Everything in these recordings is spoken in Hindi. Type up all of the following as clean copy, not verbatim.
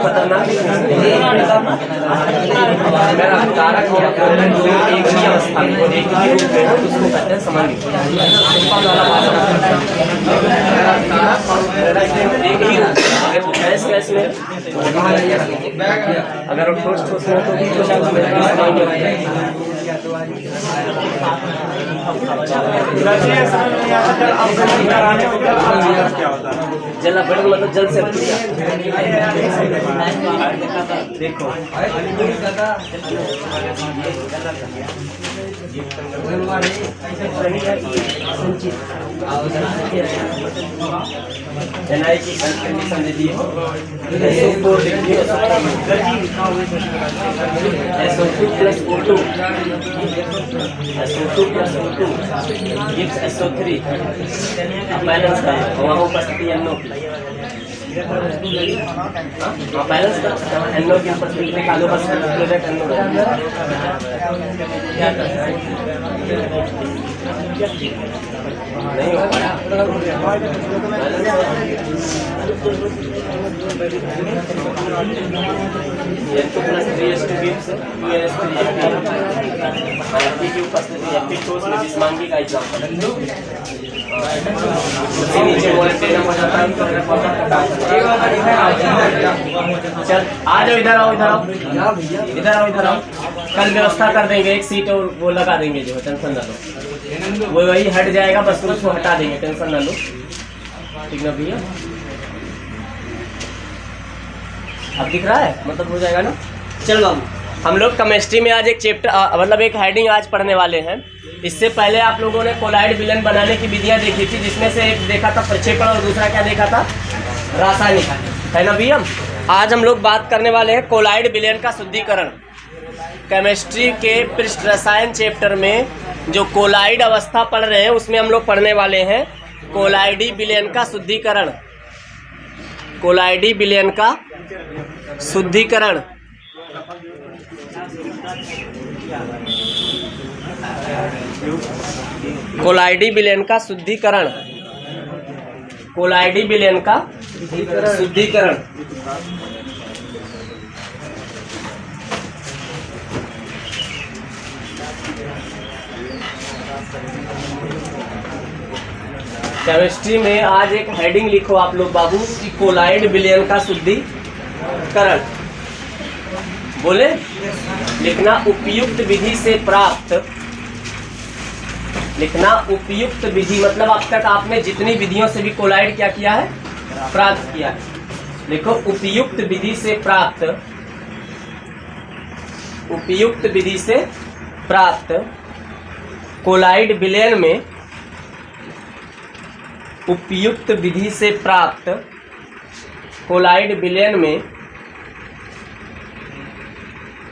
खतरनाक अगर आप कारक या एक ही अवस्था में एक ही रूप में हो उसको कहते हैं समांगी। एक ही रूप गैस गैस में अगर ठोस ठोस में तो भी जल बड़ मतलब जल से देखो एनआई की कंडीशन दे दी है SO2 plus O2 gives SO3 balance का वहाँ उपस्थिति NO की बैलेंस का NO की उपस्थिति में कालो बस क्लोरेट NO नहीं हो पाया N2 plus 3S2 gives 2NS3 F की उपस्थिति F ठोस में जिस मांगी का एग्जांपल नीचे मोलेकुलर हो जाता है। चल आ जाओ इधर आओ इधर आओ कल व्यवस्था कर देंगे एक सीट और वो लगा देंगे जो टेंशन ना लो वो वही हट जाएगा बस उसको हटा देंगे टेंशन ना लो ठीक ना भैया। अब दिख रहा है मतलब हो जाएगा ना। चल बाबू हम लोग केमिस्ट्री में आज एक चैप्टर मतलब एक हेडिंग आज पढ़ने वाले हैं। इससे पहले आप लोगों ने कोलाइड विलयन बनाने की विधियां देखी थी जिसमें से एक देखा था प्रक्षेपण और दूसरा क्या देखा था रासायनिक है ना भैया। आज हम लोग बात करने वाले हैं कोलाइड विलयन का शुद्धिकरण। केमिस्ट्री के पृष्ठ रसायन चैप्टर में जो कोलाइड अवस्था पढ़ रहे हैं उसमें हम लोग पढ़ने वाले हैं कोलाइडी विलयन का शुद्धिकरण। कोलाइडी विलयन का शुद्धिकरण कोलाइडी विलयन का शुद्धिकरण कोलाइडी विलयन का शुद्धिकरण केमिस्ट्री में आज एक हेडिंग लिखो आप लोग बाबू कि कोलाइड विलयन का शुद्धिकरण। बोले लिखना उपयुक्त विधि से प्राप्त। लिखना उपयुक्त विधि मतलब अब तक आपने जितनी विधियों से भी कोलाइड क्या किया है प्राप्त किया है। लिखो उपयुक्त विधि से प्राप्त। उपयुक्त विधि से प्राप्त कोलाइड विलयन में उपयुक्त विधि से प्राप्त कोलाइड विलयन में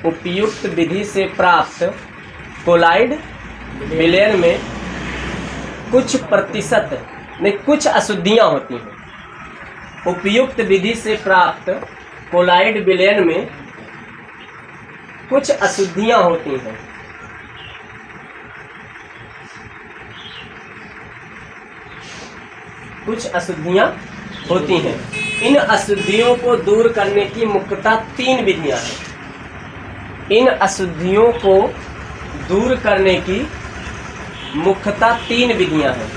उपयुक्त विधि से प्राप्त कोलाइड विलयन में कुछ प्रतिशत में कुछ अशुद्धियां होती हैं। उपयुक्त विधि से प्राप्त कोलाइड विलयन में कुछ अशुद्धियां होती हैं। कुछ अशुद्धियां होती हैं। इन अशुद्धियों को दूर करने की मुख्यतः 3 विधियां हैं। इन अशुद्धियों को दूर करने की मुख्यतः 3 विधियां हैं।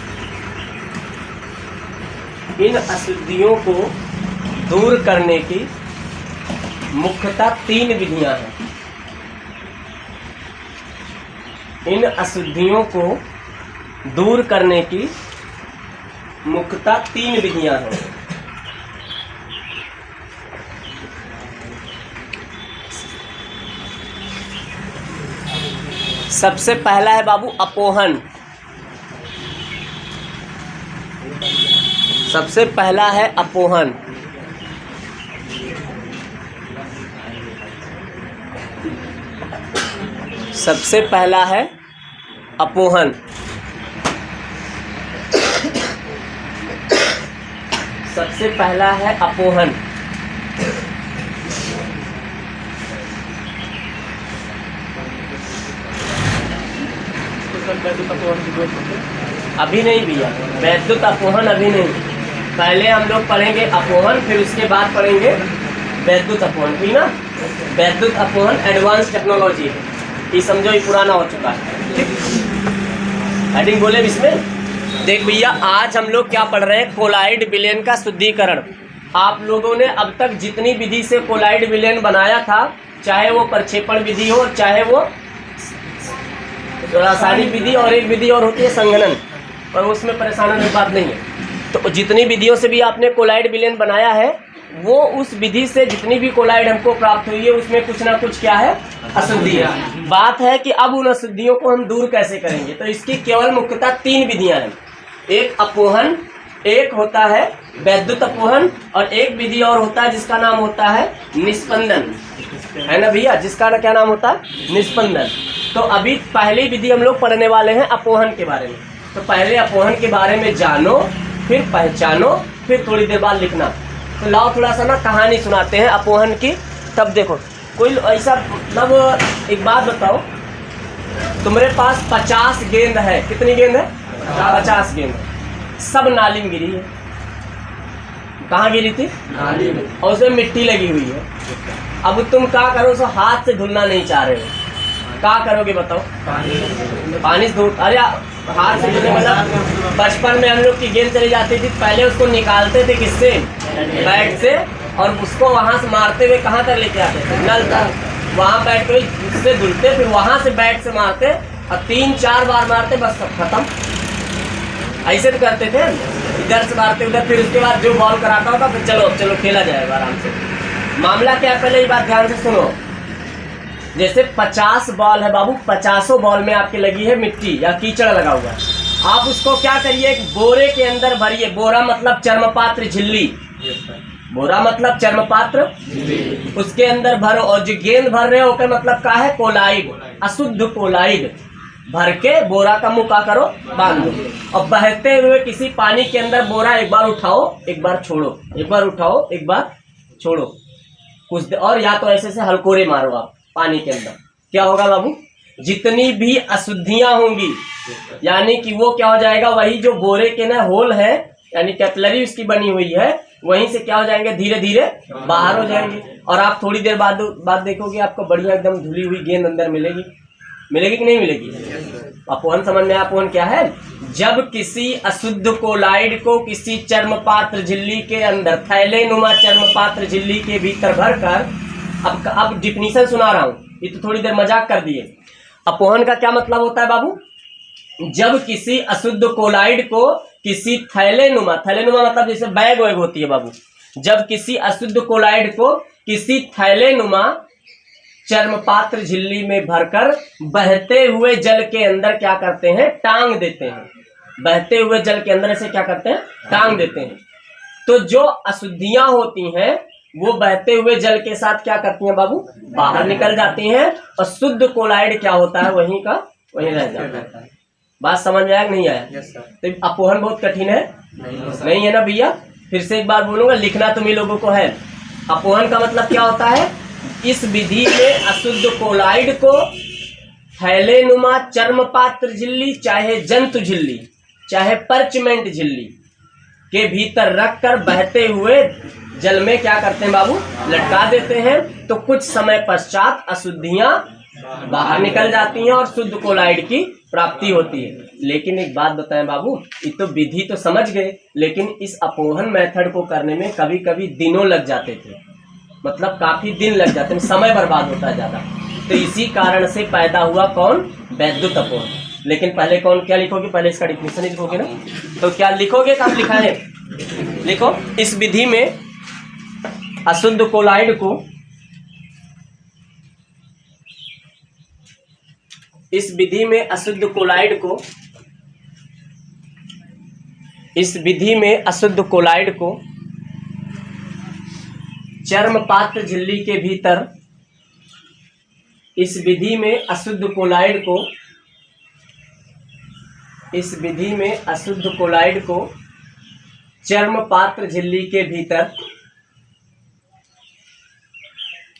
इन अशुद्धियों को दूर करने की मुख्यतः 3 विधियां हैं। इन अशुद्धियों को दूर करने की मुख्यतः 3 विधियां हैं। सबसे पहला है बाबू अपोहन। सबसे पहला है अपोहन। सबसे पहला है अपोहन। सबसे पहला है अपोहन। अभी नहीं भैया, वैद्युत अपोहन अभी नहीं। पहले हम लोग पढ़ेंगे अपोहन, फिर उसके बाद पढ़ेंगे वैद्युत अपोहन, ठीक ना। वैद्युत अपोहन एडवांस टेक्नोलॉजी है, ये समझो ये पुराना हो चुका है। हेडिंग बोले इसमें। देख भैया, आज हम लोग क्या पढ़ रहे हैं, कोलाइड विलयन का शुद्धिकरण। आप लोगों ने अब तक जितनी विधि से कोलाइड विलयन बनाया था, चाहे वो प्रक्षेपण विधि हो, चाहे वो रासायनिक विधि, और एक विधि और होती है संघनन, और उसमें परेशान होने की बात नहीं है। तो जितनी विधियों से भी आपने कोलाइड विलयन बनाया है, वो उस विधि से जितनी भी कोलाइड हमको प्राप्त हुई है, उसमें कुछ ना कुछ क्या है, अशुद्धि है। बात है कि अब उन अशुद्धियों को हम दूर कैसे करेंगे। तो इसकी केवल मुख्यतः 3 विधियां हैं। एक अपोहन, एक होता है वैद्युत अपोहन, और एक विधि और होता है जिसका नाम होता है निस्पंदन, है ना भैया, जिसका क्या नाम होता है, निस्पंदन। तो अभी पहली विधि हम लोग पढ़ने वाले हैं अपोहन के बारे में। तो पहले अपोहन के बारे में जानो, फिर पहचानो, फिर थोड़ी देर बाद लिखना। तो लाओ थोड़ा सा ना कहानी सुनाते हैं अपोहन की। तब देखो कोई ऐसा, मतलब एक बात बताओ, तुम्हारे पास 50 गेंद है, कितनी गेंद है, 50 गेंद, सब नाली में गिरी है। कहाँ गिरी थी, नाली में, और उसमें मिट्टी लगी हुई है। अब तुम क्या करो, सो हाथ से धुलना नहीं चाह रहे हो, क्या करोगे बताओ, पानी से धो। अरे हाथ से धुलने, मतलब बचपन में हम लोग की गेंद चली जाती थी, पहले उसको निकालते थे किससे, बैट से, और उसको वहां से मारते हुए कहाँ तक लेके आते थे, नल तक। वहां बैठ के उससे धुलते, फिर वहां से बैट से मारते, और 3-4 बार मारते, बस सब खत्म। ऐसे तो करते थे, इधर से मारते उधर, फिर उसके बाद जो बॉल कराता होता, फिर चलो चलो खेला जाएगा आराम से। मामला क्या है, पहले ये बात ध्यान से सुनो। जैसे 50 बॉल है बाबू, 50 बॉल में आपके लगी है मिट्टी या कीचड़ लगा हुआ है। आप उसको क्या करिए, एक बोरे के अंदर भरिए। बोरा मतलब चर्मपात्र झिल्ली, बोरा मतलब चर्मपात्र, उसके अंदर भरो, और जो गेंद भर रहे हो उसका मतलब क्या है, कोलाइड, अशुद्ध कोलाइड भर के बोरा का मुंह का करो, बांध दो, और बहते हुए किसी पानी के अंदर बोरा एक बार उठाओ, एक बार छोड़ो, एक बार उठाओ, एक बार छोड़ो कुछ, और या तो ऐसे से हलकोरे मारो आप पानी के अंदर। क्या होगा बाबू, जितनी भी अशुद्धियां होंगी, यानी कि वो क्या हो जाएगा, वही जो बोरे के ना होल है, यानी कैपिलरी उसकी बनी हुई है, वहीं से क्या हो जाएंगे, धीरे धीरे बाहर हो जाएंगे। और आप थोड़ी देर बाद देखोगे, आपको बढ़िया एकदम धुली हुई गेंद अंदर मिलेगी। मिलेगी कि नहीं मिलेगी। अपोहन समझ में, अपोहन क्या है, जब किसी अशुद्ध कोलाइड को किसी चर्मपात्र झिल्ली के अंदर, थैले नुमा चर्मपात्र झिल्ली के भीतर भरकर, अब डिफिनीशन सुना रहा हूं, ये तो थोड़ी देर मजाक कर दिए। अपोहन का क्या मतलब होता है बाबू, जब किसी अशुद्ध कोलाइड को किसी थैले नुमा मतलब जैसे बैग वैग होती है बाबू, जब किसी अशुद्ध कोलाइड को किसी थैले नुमा चर्मपात्र झिल्ली में भरकर बहते हुए जल के अंदर क्या करते हैं, टांग देते हैं। बहते हुए जल के अंदर ऐसे क्या करते हैं, टांग देते हैं। तो जो अशुद्धियां होती हैं वो बहते हुए जल के साथ क्या करती हैं बाबू, बाहर निकल जाती हैं, और शुद्ध कोलाइड क्या होता है, वहीं का वहीं रह जाता है। बात समझ में आया नहीं आया। तो अपोहन बहुत कठिन है, नहीं है ना भैया। फिर से एक बार बोलूंगा, लिखना तुम ही लोगों को है। अपोहन का मतलब क्या होता है, इस विधि में अशुद्ध कोलाइड को थैले नुमा चर्मपात्र झिल्ली, चाहे जंतु झिल्ली, चाहे पर्चमेंट झिल्ली के भीतर रखकर बहते हुए जल में क्या करते हैं बाबू, लटका देते हैं। तो कुछ समय पश्चात अशुद्धियां बाहर निकल जाती हैं और शुद्ध कोलाइड की प्राप्ति होती है। लेकिन एक बात बताएं बाबू, ये तो विधि तो समझ गए, लेकिन इस अपोहन मेथड को करने में कभी कभी दिनों लग जाते थे, मतलब काफी दिन लग जाते हैं, समय बर्बाद होता है ज्यादा। तो इसी कारण से पैदा हुआ कौन, वैद्युत अपोहन। लेकिन पहले कौन, क्या लिखोगे, पहले इसका डिफिनेशन लिखोगे ना। तो क्या लिखोगे, कब लिखा है, लिखो, इस विधि में अशुद्ध कोलाइड को, इस विधि में अशुद्ध कोलाइड को, इस विधि में अशुद्ध कोलाइड को चर्मपात्र झिल्ली के भीतर, इस विधि में अशुद्ध कोलाइड को, इस विधि में अशुद्ध कोलाइड को चर्मपात्र झिल्ली के भीतर,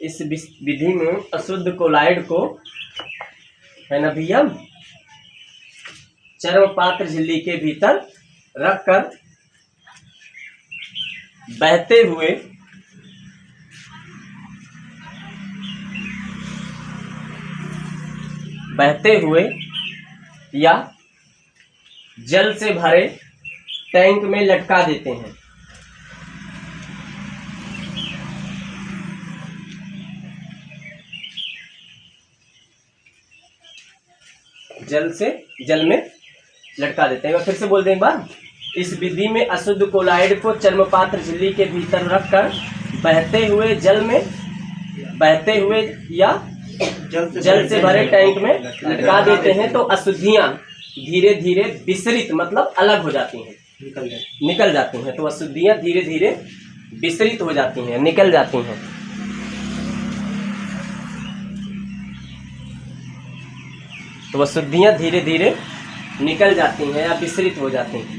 इस विधि में अशुद्ध कोलाइड को, है ना भैया, चर्मपात्र झिल्ली के भीतर रखकर बहते हुए बहते हुए या जल से भरे टैंक में लटका देते हैं। जल में लटका देते हैं। फिर से बोल दें एक बार। इस विधि में अशुद्ध कोलाइड को चर्मपात्र झिल्ली के भीतर रखकर बहते हुए या जल से भरे टैंक में लटका देते हैं तो अशुद्धियां धीरे धीरे विसरित मतलब अलग हो जाती हैं, निकल जाती हैं। तो अशुद्धियां धीरे धीरे विसरित हो जाती हैं, निकल जाती हैं। तो अशुद्धियां धीरे धीरे निकल जाती हैं या विसरित हो जाती हैं।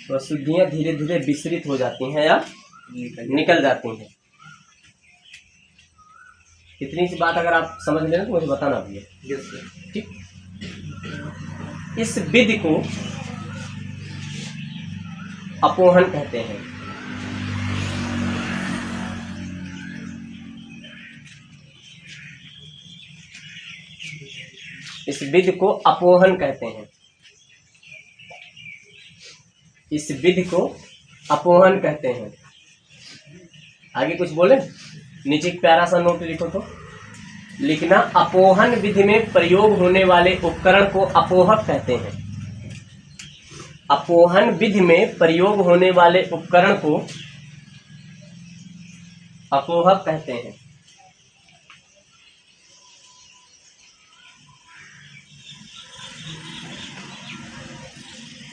तो अशुद्धियां धीरे धीरे विसरित हो जाती हैं या निकल जाती हैं। इतनी सी बात अगर आप समझ लेना तो मुझे बताना भैया। ठीक। इस विधि को अपोहन कहते हैं। इस विधि को अपोहन कहते हैं। इस विधि को अपोहन कहते हैं। आगे कुछ बोले? नीचे एक प्यारा सा नोट लिखो तो लिखना, अपोहन विधि में प्रयोग होने वाले उपकरण को अपोहक कहते हैं। अपोहन विधि में प्रयोग होने वाले उपकरण को अपोहक कहते हैं।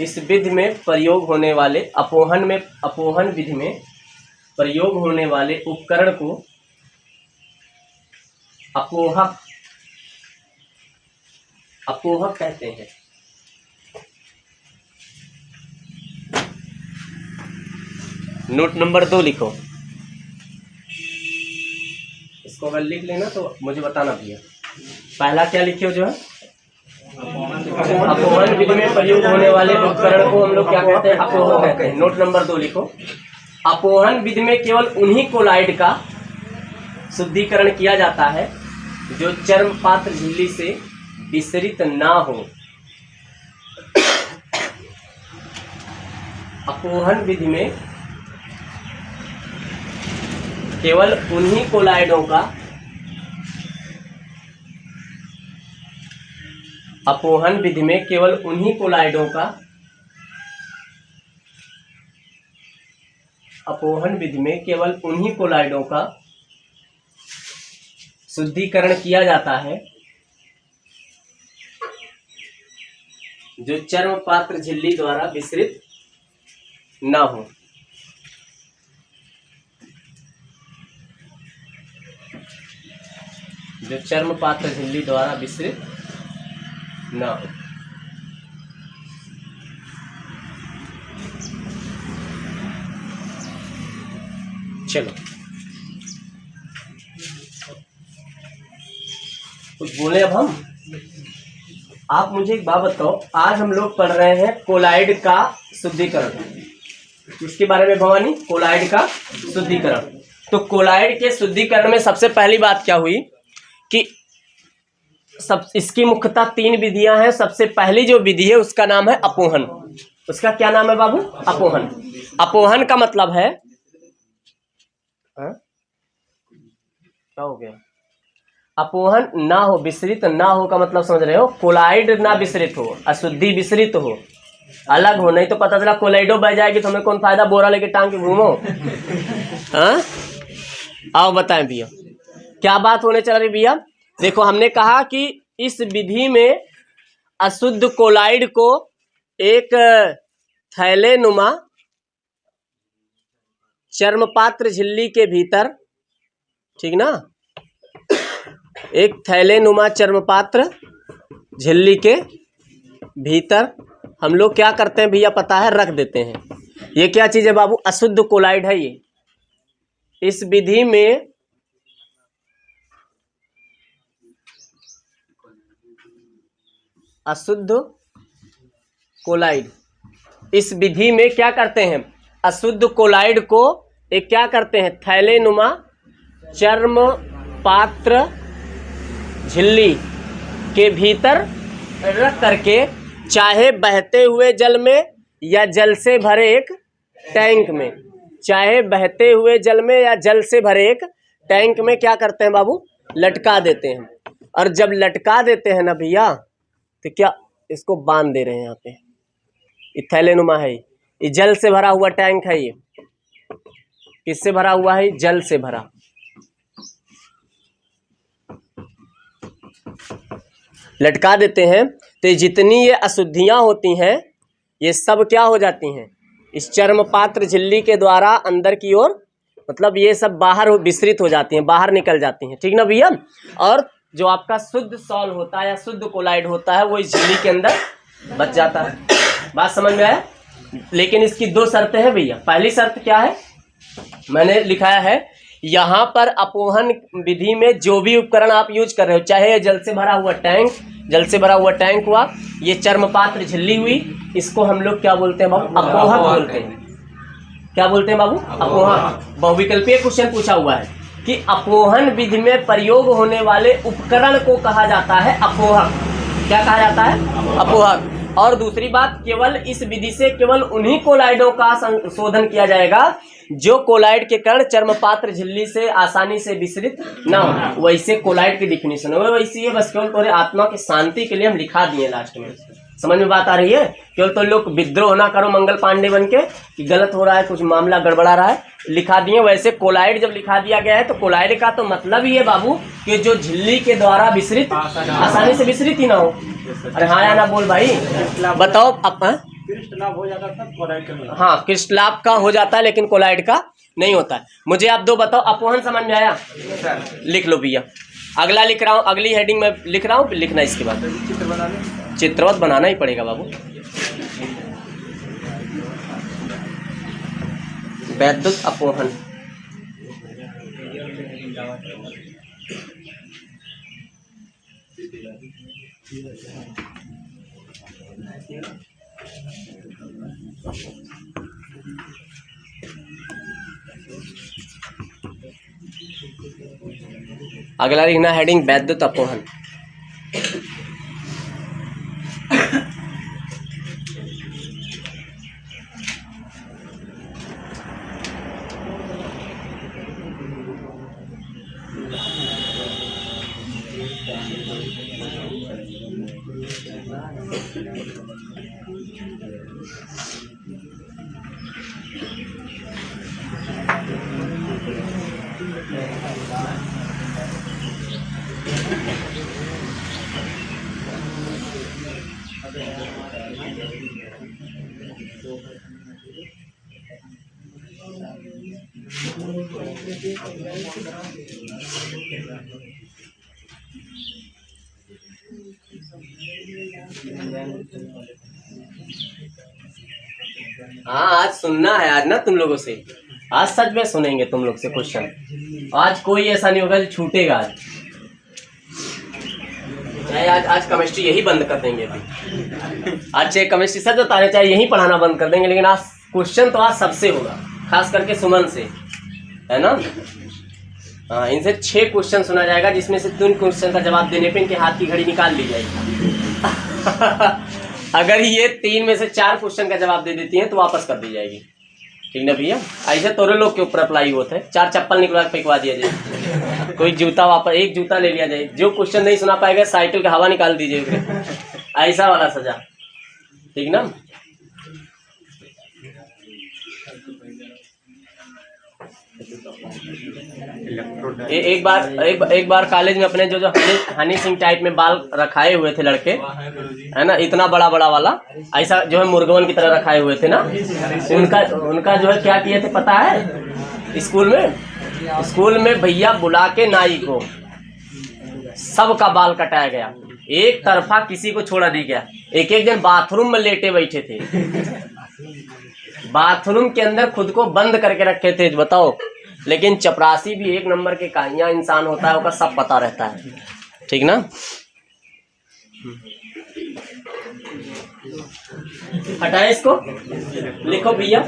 इस विधि में प्रयोग होने वाले अपोहन विधि में प्रयोग होने वाले उपकरण को अपोहक कहते हैं। नोट नंबर 2 लिखो। इसको अगर लिख लेना तो मुझे बताना भैया। पहला क्या लिखे हो जो है अपोहन विधि में प्रयोग होने वाले उपकरण को हम लोग क्या कहते हैं? अपोहक कहते हैं। नोट नंबर 2 लिखो। अपोहन विधि में केवल उन्हीं कोलाइड का शुद्धिकरण किया जाता है जो चर्म पात्र झिल्ली से विसरित ना हो। अपोहन विधि में केवल उन्हीं कोलाइडों का अपोहन विधि में केवल उन्हीं कोलाइडों का अपोहन विधि में केवल उन्हीं कोलाइडों का शुद्धिकरण किया जाता है जो चर्म पात्र झिल्ली द्वारा विसरित ना हो। जो चर्म पात्र झिल्ली द्वारा विसरित ना हो। चलो कुछ बोले अब हम। आप मुझे एक बात बताओ, आज हम लोग पढ़ रहे हैं कोलाइड का शुद्धिकरण। इसके बारे में भवानी, कोलाइड का शुद्धिकरण। तो कोलाइड के शुद्धिकरण में सबसे पहली बात क्या हुई कि इसकी मुख्यतः 3 विधियां हैं। सबसे पहली जो विधि है उसका नाम है अपोहन। उसका क्या नाम है बाबू? अपोहन। अपोहन का मतलब है क्या हो गया? अपोहन ना हो, विसरित ना हो का मतलब समझ रहे हो? कोलाइड ना विसरित हो, अशुद्धि विसरित हो, अलग हो। नहीं तो पता चला कोलाइडो बह जाएगी तो हमें कौन फायदा, बोरा लेके टांग के घूमो। हाँ, आओ बताएं भैया क्या बात होने चल रही भैया। देखो हमने कहा कि इस विधि में अशुद्ध कोलाइड को एक थैलेनुमा चर्मपात्र झिल्ली के भीतर, ठीक ना, एक थैलेनुमा चर्मपात्र झिल्ली के भीतर हम लोग क्या करते हैं भैया पता है? रख देते हैं। ये क्या चीज़ है बाबू? अशुद्ध कोलाइड है ये। इस विधि में अशुद्ध कोलाइड, इस विधि में क्या करते हैं? अशुद्ध कोलाइड को एक क्या करते हैं? थैलेनुमा पात्र झिल्ली के भीतर रख करके, चाहे बहते हुए जल में या जल से भरे एक टैंक में, चाहे बहते हुए जल में या जल से भरे एक टैंक में क्या करते हैं बाबू, लटका देते हैं। और जब लटका देते हैं ना भैया, तो क्या इसको बांध दे रहे हैं यहाँ पे, ये थैलेनुमा है, ये जल से भरा हुआ टैंक है। ये किससे भरा हुआ है, जल से भरा। लटका देते हैं तो जितनी ये अशुद्धियां होती हैं ये सब क्या हो जाती हैं, इस चर्म पात्र झिल्ली के द्वारा अंदर की ओर, मतलब ये सब बाहर विसरित हो जाती हैं, बाहर निकल जाती हैं, ठीक ना भैया। और जो आपका शुद्ध सॉल होता है या शुद्ध कोलाइड होता है वो इस झिल्ली के अंदर बच जाता है। बात समझ में आया। लेकिन इसकी दो शर्तें हैं भैया। पहली शर्त क्या है, मैंने लिखाया है यहाँ पर अपोहन विधि में जो भी उपकरण आप यूज कर रहे हो, चाहे जल से भरा हुआ टैंक, जल से भरा हुआ टैंक हुआ, ये चर्मपात्र झिल्ली हुई, इसको हम लोग क्या बोलते हैं बाबू, अपोहक बोलते हैं। क्या बोलते हैं बाबू, अपोहक। बहुविकल्पीय क्वेश्चन पूछा हुआ है कि अपोहन विधि में प्रयोग होने वाले उपकरण को कहा जाता है अपोहक। क्या कहा जाता है, अपोहक। और दूसरी बात, केवल इस विधि से केवल उन्हीं कोलाइडों का संशोधन किया जाएगा जो कोलाइड के कारण चर्मपात्र झिल्ली से आसानी से विसरित ना हो। वैसे कोलाइड की डिफिनेशन है वैसी है, बस केवल थोड़े आत्मा की शांति के लिए हम लिखा दिए लास्ट में। समझ में बात आ रही है। केवल तो लोग विद्रोह ना करो मंगल पांडे बन के कि गलत हो रहा है, कुछ मामला गड़बड़ा रहा है, लिखा दिए। वैसे कोलाइड जब लिखा दिया गया है तो कोलाइड का तो मतलब ही है बाबू कि जो झिल्ली के द्वारा विसरित, आसानी से विसरित ही ना हो। अरे हाँ या ना बोल भाई, बताओ आप। क्रिस्टलाभ हो जाता है कोलाइड का, हाँ क्रिस्टलाभ का हो जाता है लेकिन कोलाइड का नहीं होता है। मुझे आप दो बताओ, अपोहन समझ में आया, लिख लो भैया। अगला लिख रहा हूँ, अगली हेडिंग में लिख रहा हूँ, लिखना इसके बाद चित्र बना लें। चित्रवत बनाना ही पड़ेगा बाबू। वैद्युत अपोहन। अगला लिखना हेडिंग वैद्युत अपोहन। हाँ आज सुनना है, आज ना तुम लोगों से, आज सच में सुनेंगे तुम लोग से क्वेश्चन। आज कोई ऐसा नहीं होगा जो छूटेगा। आज चाहे आज केमिस्ट्री यही बंद कर देंगे अभी। आज चाहे केमिस्ट्री सच बता रहे, चाहे यही पढ़ाना बंद कर देंगे, लेकिन आज क्वेश्चन तो आज सबसे होगा, खास करके सुमन से, है ना। हाँ, इनसे 6 क्वेश्चन सुना जाएगा, जिसमें से 3 क्वेश्चन का जवाब देने पे इनके हाथ की घड़ी निकाल ली जाएगी। अगर ये 3 में से 4 क्वेश्चन का जवाब दे देती हैं तो वापस कर दी जाएगी, ठीक ना भैया। ऐसे तोरे लोग के ऊपर अप्लाई होते हैं। 4 चप्पल निकलवा फेंकवा दिया जाए, कोई जूता वापस, एक जूता ले लिया जाए। जो क्वेश्चन नहीं सुना पाएगा साइकिल का हवा निकाल दीजिए, ऐसा वाला सजा, ठीक ना। एक बार कॉलेज में अपने जो हनी सिंह टाइप में बाल रखाए हुए थे लड़के, है ना, इतना बड़ा बड़ा वाला, ऐसा जो है मुर्गवन की तरह रखाए हुए थे ना, उनका जो है क्या किए थे पता है, स्कूल में भैया बुला के नाई को सबका बाल कटाया गया, एक तरफा किसी को छोड़ा नहीं गया। एक जन बाथरूम में लेटे बैठे थे, बाथरूम के अंदर खुद को बंद करके रखे थे, बताओ। लेकिन चपरासी भी एक नंबर के काहिया इंसान होता है, उसका सब पता रहता है, ठीक ना। हटाए इसको, लिखो भैया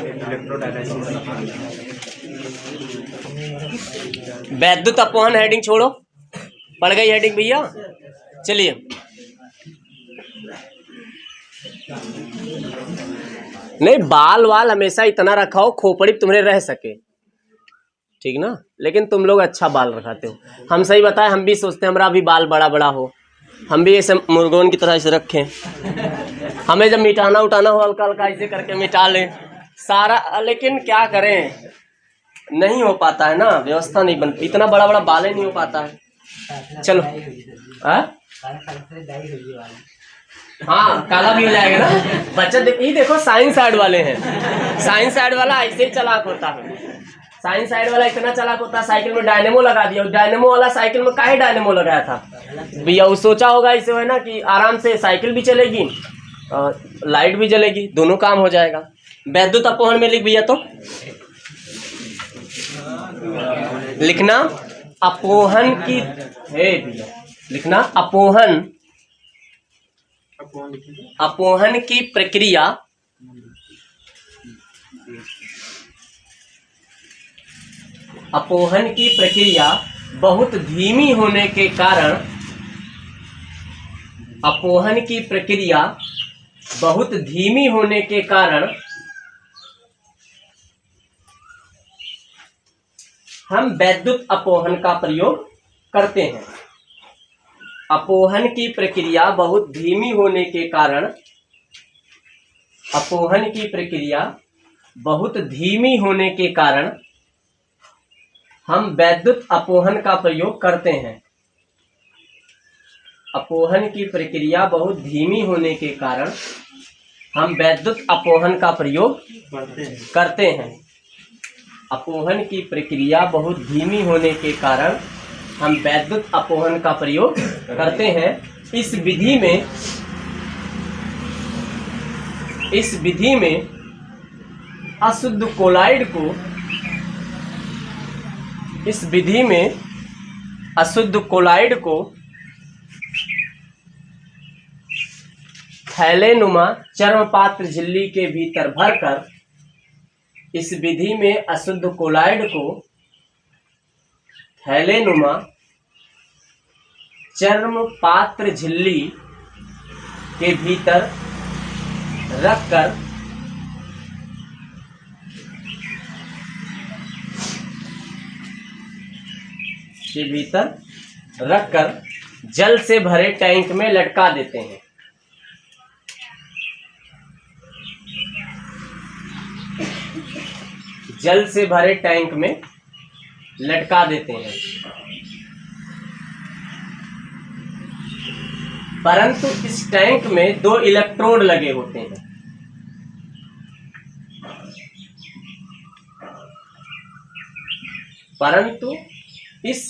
वैद्युत अपोहन, हेडिंग छोड़ो। पड़ गई हेडिंग भैया? चलिए, नहीं बाल वाल हमेशा इतना रखाओ खोपड़ी तुम्हारे रह सके, ठीक ना? लेकिन तुम लोग अच्छा बाल रखाते हो। हम सही बताएं, हम भी सोचते हैं हमारा भी बाल बड़ा बड़ा हो, हम भी ऐसे मुर्गोन की तरह ऐसे रखें। हमें जब मिटाना उठाना हो हल्का हल्का ऐसे करके मिटा लें सारा, लेकिन क्या करें, नहीं हो पाता है ना, व्यवस्था नहीं बन, इतना बड़ा बड़ा बाल ही नहीं हो पाता है। चलो हाँ, काला भी हो जाएगा ना बच्चा। ये देखो साइंस साइड वाले हैं, साइंस साइड वाला ऐसे ही चालाक होता है। साइंस साइड वाला इतना चालाक होता है, साइकिल में डायनेमो लगा दिया। डायनेमो वाला साइकिल में काहे डायनेमो लगाया था भैया? वो सोचा होगा इसे है ना कि आराम से साइकिल भी चलेगी और लाइट भी जलेगी, दोनों काम हो जाएगा। वैद्युत अपवहन में लिख भैया, तो लिखना अपवहन की है भैया, लिखना अपवहन, अपवहन की प्रक्रिया अपवहन की प्रक्रिया बहुत धीमी होने के कारण, अपवहन की प्रक्रिया बहुत धीमी होने के कारण हम वैद्युत अपवहन का प्रयोग करते हैं। अपवहन की प्रक्रिया बहुत धीमी होने के कारण, अपवहन की प्रक्रिया बहुत धीमी होने के कारण हम वैद्युत अपवहन का प्रयोग करते हैं। अपवहन की प्रक्रिया बहुत धीमी होने के कारण हम वैद्युत अपवहन का प्रयोग करते हैं। अपवहन की प्रक्रिया बहुत धीमी होने के कारण हम वैद्युत अपवहन का प्रयोग करते हैं। इस विधि में अशुद्ध कोलाइड को, इस विधि में अशुद्ध कोलाइड को थैलेनुमा चर्मपात्र झिल्ली के भीतर भरकर, इस विधि में अशुद्ध कोलाइड को थैलेनुमा चर्मपात्र झिल्ली के भीतर रखकर जल से भरे टैंक में लटका देते हैं। जल से भरे टैंक में लटका देते हैं। परंतु इस टैंक में 2 इलेक्ट्रोड लगे होते हैं। परंतु इस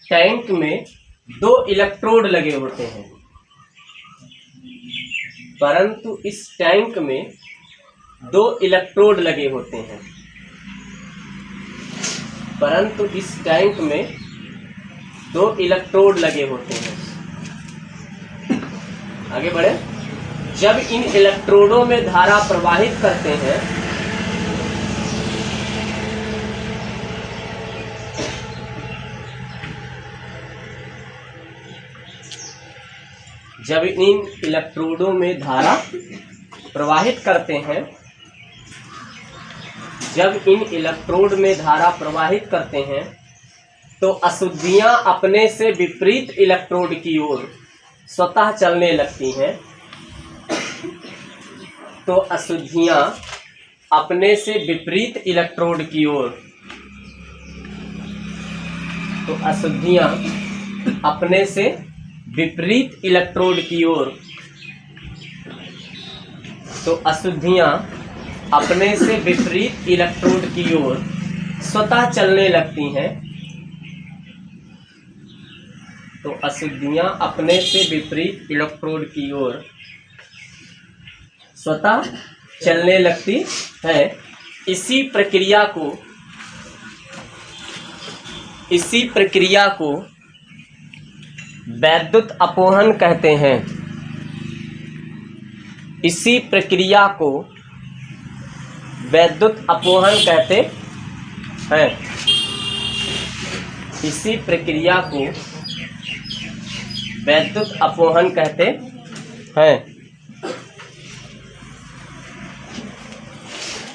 टैंक में 2 इलेक्ट्रोड लगे होते हैं। परंतु इस टैंक में 2 इलेक्ट्रोड लगे होते हैं। परंतु इस टैंक में 2 इलेक्ट्रोड लगे होते हैं। आगे बढ़े। जब इन इलेक्ट्रोडों में धारा प्रवाहित करते हैं, जब इन इलेक्ट्रोडों में धारा प्रवाहित करते हैं, जब इन इलेक्ट्रोड में धारा प्रवाहित करते हैं तो अशुद्धियां अपने से विपरीत इलेक्ट्रोड की ओर स्वतः चलने लगती हैं। तो अशुद्धियां अपने से विपरीत इलेक्ट्रोड की ओर, तो अशुद्धियां अपने से विपरीत इलेक्ट्रोड की ओर, तो अशुद्धियां अपने से विपरीत इलेक्ट्रोड की ओर स्वतः चलने लगती हैं। तो अशुद्धियां अपने से विपरीत इलेक्ट्रोड की ओर स्वतः चलने लगती है। इसी प्रक्रिया को वैद्युत अपवहन कहते हैं। इसी प्रक्रिया को वैद्युत अपवहन कहते हैं। इसी प्रक्रिया को वैद्युत अपोहन कहते हैं।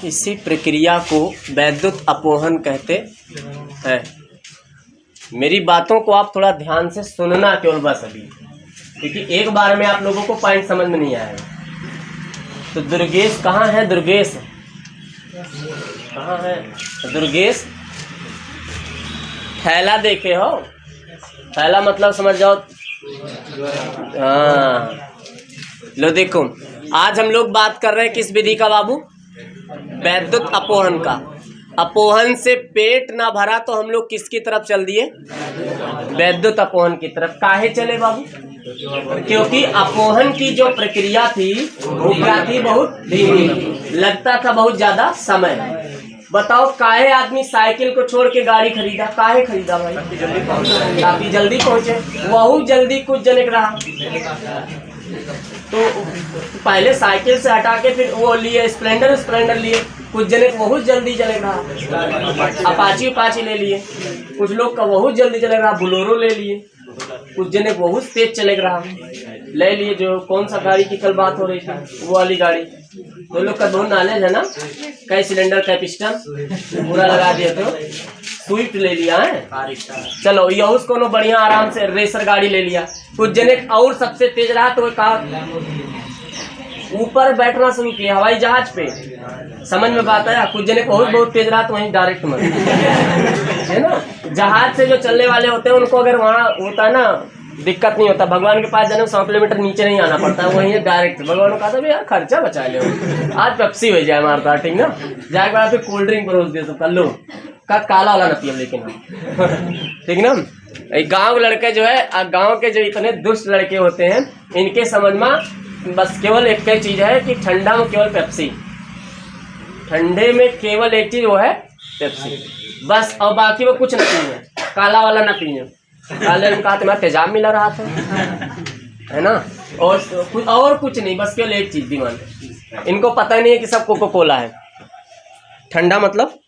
इसी प्रक्रिया को वैद्युत अपोहन कहते हैं। मेरी बातों को आप थोड़ा ध्यान से सुनना केवल बस अभी, क्योंकि एक बार में आप लोगों को पॉइंट समझ में नहीं आएगा। तो दुर्गेश कहाँ है? दुर्गेश कहाँ है? दुर्गेश थैला देखे हो? थैला मतलब समझ जाओ। हाँ, लो देखो, आज हम लोग बात कर रहे हैं किस विधि का बाबू? वैद्युत अपोहन का। अपोहन से पेट ना भरा तो हम लोग किसकी तरफ चल दिए? वैद्युत अपोहन की तरफ। काहे चले बाबू? क्योंकि अपोहन की जो प्रक्रिया थी वो क्या थी? बहुत धीमी, लगता था बहुत ज्यादा समय। बताओ काहे आदमी साइकिल को छोड़ के गाड़ी खरीदा? काहे खरीदा भाई? काफी जल्दी पहुंचे। बहुत जल्दी कुछ जने रहा तो पहले साइकिल से हटा के फिर वो लिए स्प्लेंडर लिए। कुछ जने बहुत जल्दी चले रहा, अपाची ले लिए। कुछ लोग का बहुत जल्दी चले रहा, बोलेरो ले लिए। कुछ जने बहुत तेज चले रहा, ले लिए। जो कौन सा गाड़ी की कल बात हो रही थी, वो वाली गाड़ी। तो लोग का दो नॉलेज है ना, कै सिलेंडर कै पिस्टन पूरा लगा दिया। तो स्विफ्ट ले लिया है, चलो ये उसको बढ़िया आराम से रेसर गाड़ी ले लिया। कुछ जने और सबसे तेज रहा तो कहा ऊपर बैठना शुरू किया, हवाई जहाज पे। समझ में बात आया? कुछ जने बहुत तेज रहा तो वहीं डायरेक्ट मर है ना। जहाज से जो चलने वाले होते हैं उनको अगर वहाँ होता है ना, दिक्कत नहीं होता। भगवान के पास जाने 100 किलोमीटर नीचे नहीं आना पड़ता है, वहीं डायरेक्ट। भगवान को कहा था यार खर्चा बचा ले, आज पेप्सी हो जाए हमारा, ठीक ना। जाके बाद फिर कोल्ड ड्रिंक परोस दे सब कर लो का, काला वाला ना पिए लेकिन ठीक ना। गांव लड़के जो है, गांव के जो इतने दुष्ट लड़के होते हैं, इनके समझ में बस केवल एक ही चीज है कि ठंडा में केवल पेप्सी, ठंडे में केवल एक चीज वो है पेप्सी बस, और बाकी वो कुछ ना पिए, काला वाला ना पिए। काले में कहा तुम्हारा तेजाब मिला रहा था, है ना। और कुछ नहीं, बस केवल एक चीज डिमांड। इनको पता नहीं है कि सब कोको कोला है। ठंडा मतलब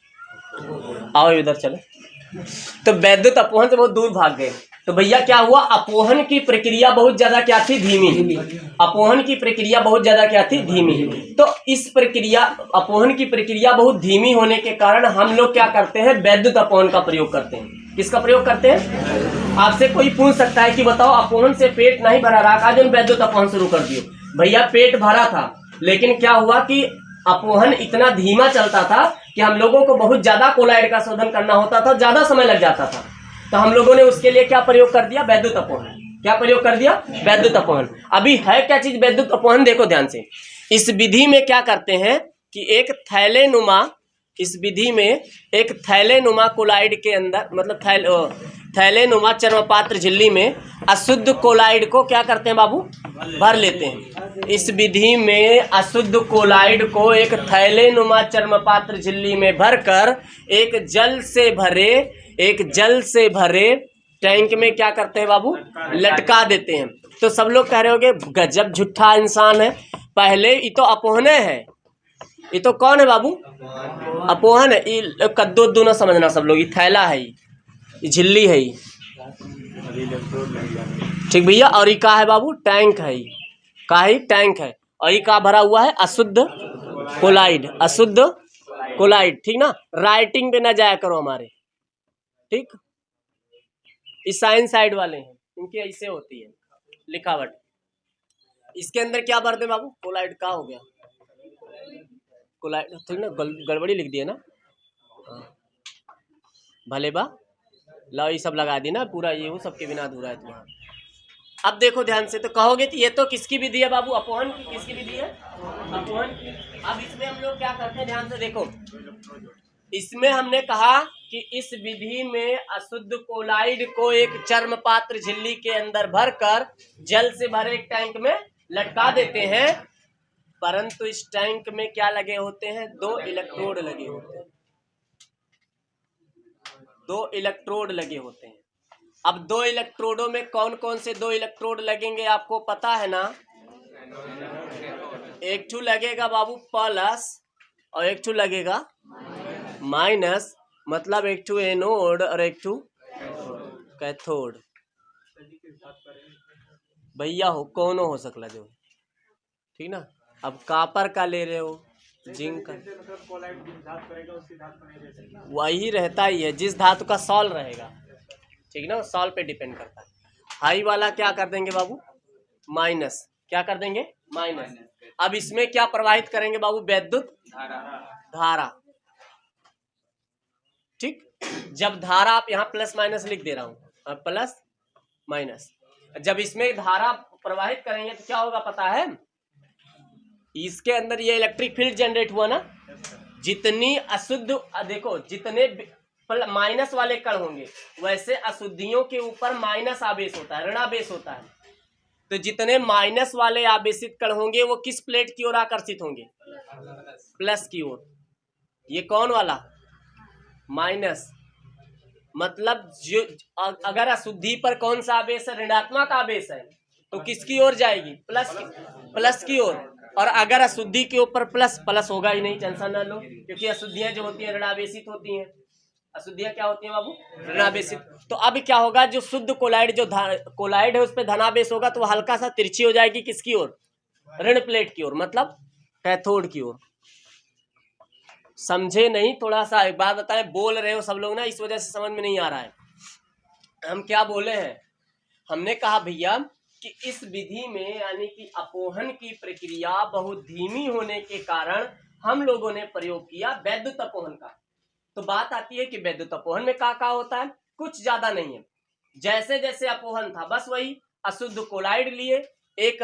आओ इधर चले। तो वैद्युत अपोहन से बहुत दूर भाग गए। तो भैया क्या हुआ? अपोहन की प्रक्रिया बहुत ज्यादा क्या थी? धीमी। अपोहन की प्रक्रिया बहुत ज्यादा क्या थी? धीमी। तो इस प्रक्रिया, अपोहन की प्रक्रिया बहुत धीमी होने के कारण हम लोग क्या करते हैं? वैद्युत अपोहन का प्रयोग करते हैं। किसका प्रयोग करते हैं? आपसे कोई पूछ सकता है कि बताओ अपोहन से पेट नहीं भरा रहा, आज हम वैद्युत अपोहन शुरू कर दियो। भैया पेट भरा था, लेकिन क्या हुआ कि अपोहन इतना धीमा चलता था कि हम लोगों को बहुत ज्यादा कोलाइड का शोधन करना होता था, ज्यादा समय लग जाता था। तो हम लोगों ने उसके लिए क्या प्रयोग कर दिया? वैद्युत अपोहन। क्या प्रयोग कर दिया? वैद्युत अपोहन। अभी है क्या चीज वैद्युत अपोहन? देखो ध्यान से। इस विधि में क्या करते हैं कि एक थैलेनुमा, इस विधि में एक थैलेनुमा कोलाइड के अंदर, मतलब थैलेनुमा चर्मपात्र झिल्ली में अशुद्ध कोलाइड को क्या करते हैं बाबू? भर लेते हैं। इस विधि में अशुद्ध कोलाइड को एक थैलेनुमा चर्मपात्र झिल्ली में भरकर एक जल से भरे टैंक में क्या करते हैं बाबू? लटका देते हैं। तो सब लोग कह रहे होंगे गजब झूठा इंसान है, पहले ये तो अपोहने है। ये तो कौन है बाबू? अपोहन है। ये कद्दू उद्दू ना समझना सब लोग, ये थैला है, ये झिल्ली है, ठीक भैया। और ये का है बाबू? टैंक है। का है? टैंक है। और ये का भरा हुआ है? अशुद्ध कोलाइड। अशुद्ध कोलाइड, ठीक ना। राइटिंग पे ना जाया करो हमारे, ठीक। इस साइंस साइड वाले हैं, इनकी ऐसे होती है लिखावट। इसके अंदर क्या भरते बाबू? कोलाइड। का हो गया कोलाइड, ठीक ना। गड़बड़ी लिख दिए ना, भले बा ला ये सब लगा दी ना पूरा, ये वो सबके बिना अधूरा है तुम्हारा। अब देखो ध्यान से, तो कहोगे कि ये तो किसकी विधि है बाबू? अपोहन की। किसकी विधि है? अपोहन की। अब इसमें हम लोग क्या करते हैं? ध्यान से देखो, इसमें हमने कहा कि इस विधि में अशुद्ध कोलाइड को एक चर्मपात्र झिल्ली के अंदर भरकर जल से भरे एक टैंक में लटका देते हैं। परंतु इस टैंक में क्या लगे होते हैं? 2 इलेक्ट्रोड लगे होते हैं। 2 इलेक्ट्रोड लगे होते हैं। अब 2 इलेक्ट्रोडों में कौन कौन से 2 इलेक्ट्रोड लगेंगे आपको पता है ना? एक ठू लगेगा बाबू प्लस और एक ठू लगेगा माइनस, मतलब एक ठू एनोड और एक ठू कैथोड भैया हो कौन हो सकला जो, ठीक ना। अब कापर का ले रहे हो, जिंक का, मतलब कोलाइड जिस धातु करेगा उसी धातु में दे सकता है। वही रहता ही है जिस धातु का सॉल रहेगा, ठीक ना, सॉल पे डिपेंड करता है। हाई वाला क्या कर देंगे बाबू, माइनस, क्या कर देंगे, माइनस। अब इसमें क्या प्रवाहित करेंगे बाबू, वैद्युत धारा, ठीक। जब धारा, आप यहाँ प्लस माइनस लिख दे रहा हूं, प्लस माइनस, जब इसमें धारा प्रवाहित करेंगे तो क्या होगा पता है, इसके अंदर ये इलेक्ट्रिक फील्ड जनरेट हुआ ना, जितनी अशुद्ध, देखो जितने माइनस वाले कण होंगे वैसे अशुद्धियों के ऊपर माइनस आवेश होता है, ऋणावेश होता है। तो जितने माइनस वाले आवेशित कण होंगे वो किस प्लेट की ओर आकर्षित होंगे, प्लस की ओर। ये कौन वाला, माइनस, मतलब जो अगर अशुद्धि पर कौन सा आवेश है, ऋणात्मक आवेश है, तो किसकी ओर जाएगी, प्लस की ओर। और अगर अशुद्धि के ऊपर प्लस होगा ही नहीं, टेंशन ना लो, क्योंकि अशुद्धियां जो होती हैं ऋणावेशित होती हैं। अशुद्धियां क्या होती हैं बाबू, ऋणावेशित। तो अब क्या होगा, जो शुद्ध कोलाइड, जो कोलाइड है उस पर धनावेश होगा तो वो हल्का सा तिरछी हो जाएगी किसकी ओर, ऋण प्लेट की ओर, मतलब कैथोड की ओर। समझे नहीं, थोड़ा सा एक बात बताएं, बोल रहे हो सब लोग ना, इस वजह से समझ में नहीं आ रहा है। हम क्या बोले हैं, हमने कहा भैया कि इस विधि में यानी कि अपोहन की प्रक्रिया बहुत धीमी होने के कारण हम लोगों ने प्रयोग किया वैद्युत अपोहन का। तो बात आती है कि वैद्युत अपोहन में क्या होता है, कुछ ज्यादा नहीं है। जैसे जैसे अपोहन था बस वही, अशुद्ध कोलाइड लिए, एक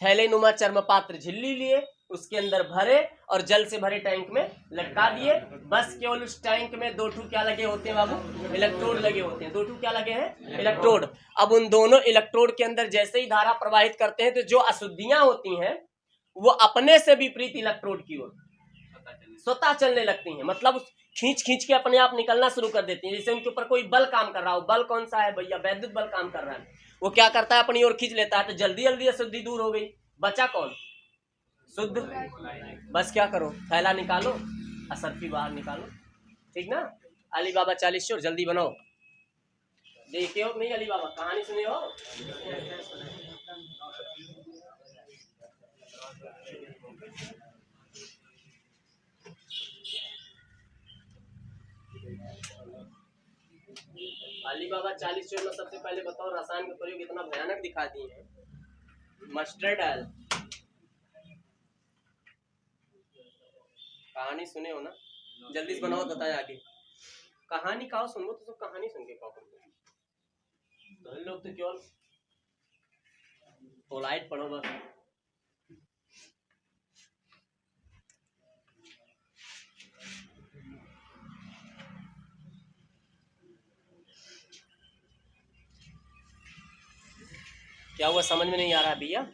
थैलेनुमा चर्मपात्र झिल्ली लिए, उसके अंदर भरे और जल से भरे टैंक में लटका दिए। बस केवल उस टैंक में दो ठू क्या लगे होते हैं बाबू, इलेक्ट्रोड लगे होते हैं। दो ठू क्या लगे हैं, इलेक्ट्रोड। अब उन दोनों इलेक्ट्रोड के अंदर जैसे ही धारा प्रवाहित करते हैं तो जो अशुद्धियां होती हैं वो अपने से विपरीत इलेक्ट्रोड की ओर स्वतः चलने लगती हैं, मतलब खींच खींच के अपने आप निकलना शुरू कर देती हैं। जैसे उनके ऊपर कोई बल काम कर रहा हो, बल कौन सा है भैया, वैद्युत बल काम कर रहा है, वो क्या करता है अपनी ओर खींच लेता है, तो जल्दी जल्दी अशुद्धि दूर हो गई, बचा कौन, शुद्ध। बस क्या करो, थैला निकालो, असरफी बाहर निकालो, ठीक ना। अली बाबा 40 चोर जल्दी बनाओ। देखे हो नहीं अली बाबा, कहानी सुने हो, अली बाबा 40 चोर में सबसे पहले बताओ रसायन का प्रयोग इतना भयानक दिखा दिए हैं, मस्टर्ड ऑयल। कहानी सुने हो ना, जल्दी से बनाओ, बताए आगे कहानी कहो, सुनो तो सब कहानी सुन के कहो। तो लोग तो केवल पोलाइट पढ़ो बस। क्या हुआ, समझ में नहीं आ रहा भैया।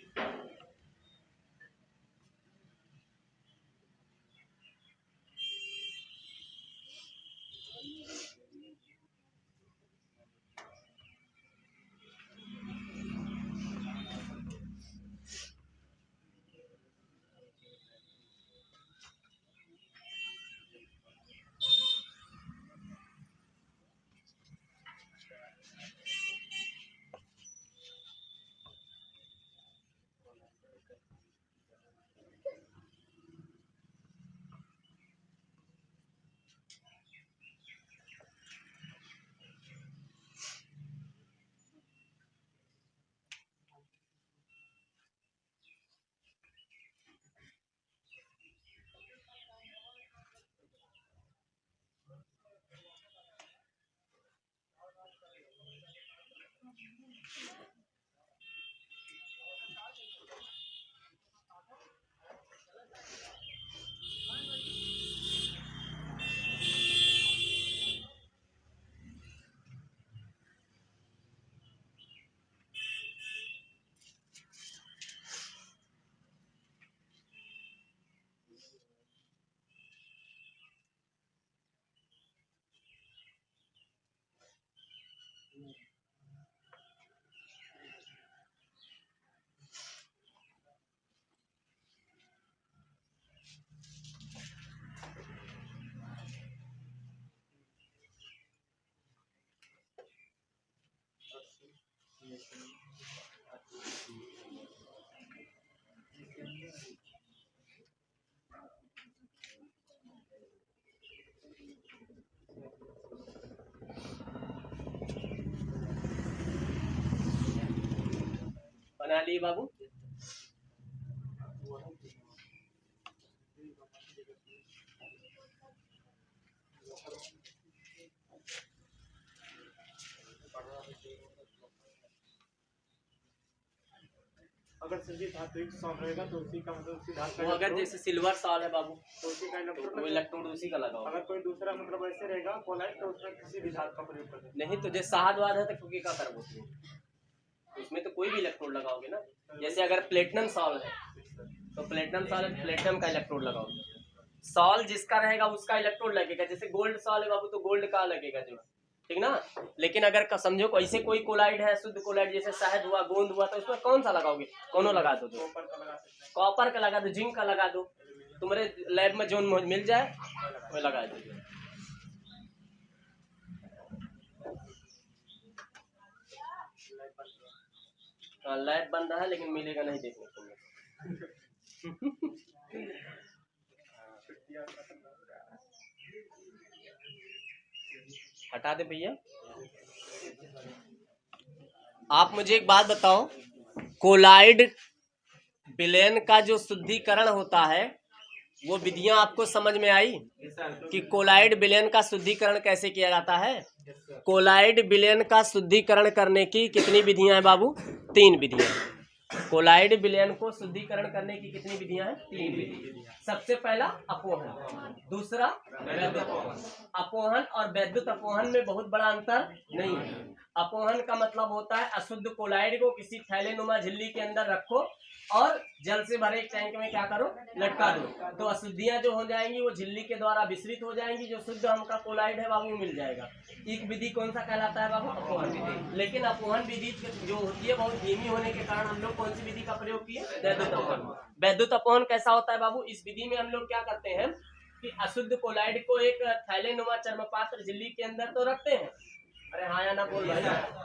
बना लिए बाबू। अगर संजीव धात्विक सॉल्व रहेगा तो उसी का मतलब उसी धातु वो अगर जैसे सिल्वर सॉल है बाबू तो उसी का तो वो इलेक्ट्रोड उसी का लगाओ। अगर कोई दूसरा मतलब ऐसे रहेगा कोलाइड तो उसमें किसी भी धातु का प्रयोग कर सकते नहीं तो जैसे शाहदवाद है तो क्योंकि क्या कर उसमें तो कोई भी इलेक्ट्रोड लगाओगे ना। जैसे अगर प्लेटिनम सॉल है तो प्लेटिनम सॉल है, प्लेटिनम का इलेक्ट्रोड लगाओगे। सॉल जिसका रहेगा उसका इलेक्ट्रोड लगेगा। जैसे गोल्ड सॉल है बाबू तो गोल्ड का लगेगा जो, ठीक ना। लेकिन अगर समझो ऐसे कोई कोलाइड है, शुद्ध कोलाइड जैसे शहद हुआ, गोंद हुआ, तो उसमें कौन सा लगाओगे? दोनों लगा दो। कॉपर का लगा दो, जिंक का लगा दो, तुम्हारे लैब में जो मिल जाए वो लगा दो। लैब बन रहा है लेकिन मिलेगा नहीं देखने को। हटा दे भैया। आप मुझे एक बात बताओ, कोलाइड विलयन का जो शुद्धिकरण होता है वो विधियां आपको समझ में आई कि कोलाइड विलयन का शुद्धिकरण कैसे किया जाता है? कोलाइड विलयन का शुद्धिकरण करने की कितनी विधियां हैं बाबू? 3 विधियां। कोलाइड विलयन को शुद्धिकरण करने की कितनी विधियां हैं? 3 विधियां। सबसे पहला अपोहन, दूसरा वैद्युत अपोहन। और वैद्युत अपोहन में बहुत बड़ा अंतर नहीं है। अपोहन का मतलब होता है अशुद्ध कोलाइड को किसी थैलेनुमा झिल्ली के अंदर रखो और जल से भरे एक टैंक में क्या करो? लटका दो। तो अशुद्धियां जो हो जाएंगी वो झिल्ली के द्वारा विसरित हो जाएंगी, जो शुद्ध हमका कोलाइड है बाबू मिल जाएगा। एक विधि कौन सा कहलाता है बाबू? अपोहन विधि। लेकिन अपोहन विधि जो होती है बहुत धीमी होने के कारण हम लोग कौन सी विधि का प्रयोग किए? वैद्युत अपोहन। वैद्युत अपोहन कैसा होता है बाबू? इस विधि में हम लोग क्या करते हैं कि अशुद्ध कोलाइड को एक थैलेनुमा चर्मपात्र झिल्ली के अंदर तो रखते हैं। अरे हाँ या ना बोल भाई।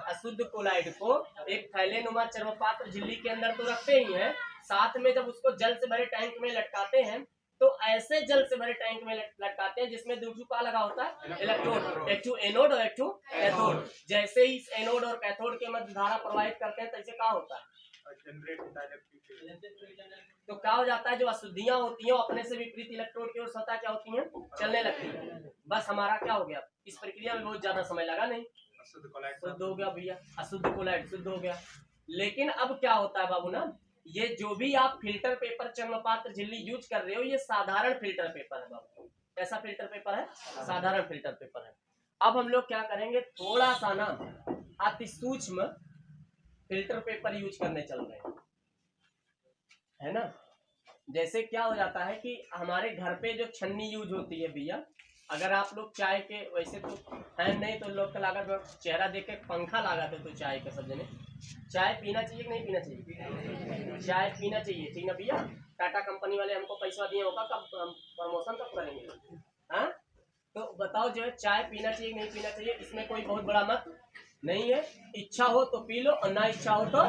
अशुद्ध कोलाइड को एक थैलेनुमा चर्मपात्र झिल्ली के अंदर तो रखते ही हैं, साथ में जब उसको जल से भरे टैंक में लटकाते हैं तो ऐसे जल से भरे टैंक में लटकाते हैं जिसमें दूसरा क्या लगा होता है? इलेक्ट्रोड। एक टू एनोड और एक टू कैथोड। जैसे ही इस एनोड और कैथोड के मध्य धारा प्रवाहित करते हैं तैसे क्या होता है? तो क्या हो जाता है? जो अशुद्धियां होती हैं अपने से विपरीत इलेक्ट्रोड की ओर स्वतः क्या होती हैं? चलने लगती है। बस हमारा क्या हो गया? इस प्रक्रिया में बहुत ज्यादा समय लगा नहीं, शुद्ध हो गया भैया। अशुद्ध कोलाइड शुद्ध हो गया। लेकिन अब क्या होता है बाबू ना, ये जो भी आप फिल्टर पेपर चर्मपात्र झिल्ली यूज कर रहे हो ये साधारण फिल्टर पेपर है बाबू। कैसा फिल्टर पेपर है? साधारण फिल्टर पेपर है। अब हम लोग क्या करेंगे, थोड़ा सा ना अति सूक्ष्म फिल्टर पेपर यूज करने चल रहे हैं, है ना। जैसे क्या हो जाता है कि हमारे घर पे जो छन्नी यूज होती है भैया, अगर आप लोग चाय के, वैसे तो है नहीं तो लोग का लागत चेहरा देख के पंखा लगा दे तो चाय का सब जने चाय पीना चाहिए कि नहीं पीना चाहिए? चाय पीना चाहिए, ठीक ना भैया। टाटा कंपनी वाले हमको पैसा दिए होगा, कब प्रमोशन कब करेंगे? हाँ तो बताओ जो है चाय पीना चाहिए कि नहीं पीना चाहिए? इसमें कोई बहुत बड़ा मत नहीं है। इच्छा हो तो पी लो और ना इच्छा हो तो